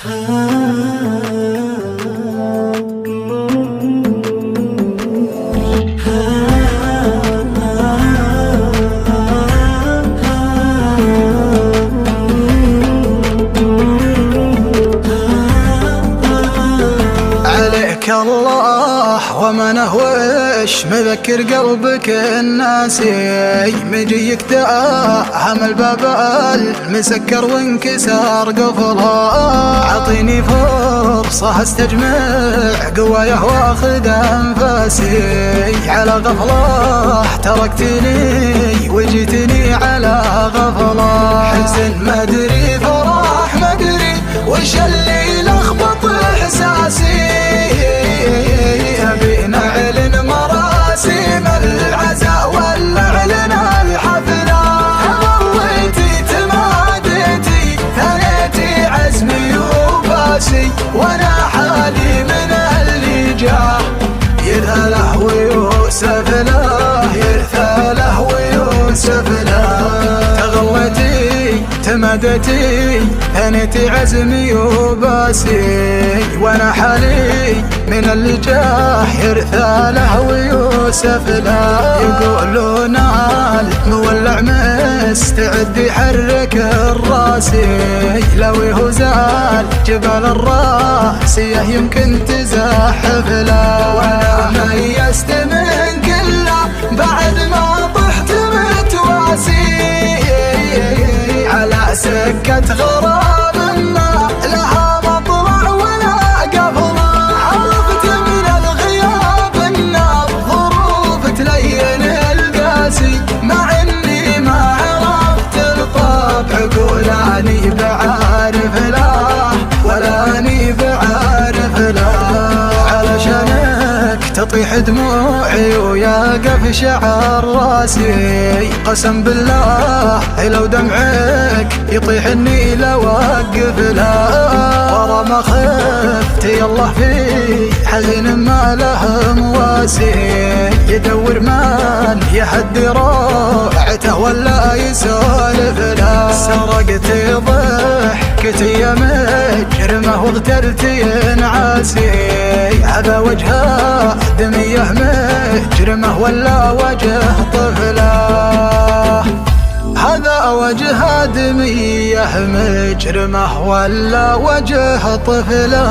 عليك الله وما نهوش مذكر قلبك الناسي، مجيك داهم الباب المسكر وانكسر قفله. عطيني فرصة استجمع قوايه واخذ انفاسي، على غفله تركتني وجيتني على غفله. حزن ما ادري فرح ما ادري وش اللي لخبط احساسي، ابي نعلن مراسم العزاء ولا اعلن الحفله. ظليتي تماديتي ثنيتي عزمي وباسي، وانا حالي من اللي جاه يرثى له ويوسف له، يرثى له ويوسف له. تغليتي تماديتي ثنيتي عزمي وباسي، وانا حالي من اللي جاه يرثى له ويوسف له. يقولون المولع مستعد يحرك الراسي، لو يهزال جبل الراسية يمكن تزحف له. وانا ميزت من كله بعد ما طحت متواسي، على سكة غرام ما لها مطلع ولا قفله. عرفت من الغياب ان الظروف تلين القاسي، مع اني ما عرفت الطبع قولاني بعارف له ولا اني بعارف له. علشانك تطيح دموعي ويقف شعر راسي، قسم بالله لو دمعك يطيح اني لوقف له. ورا ما خفت يالله في حزين ما له مواسي، يدور من يهدي روعته ولا يسولف له. سرقت ضحكتي يا مجرمه واغتلت ينعاسي، هذا وجهه دميه مجرمه ولا وجه طفله. هذا وجه دميه مجرمه ولا وجه طفله.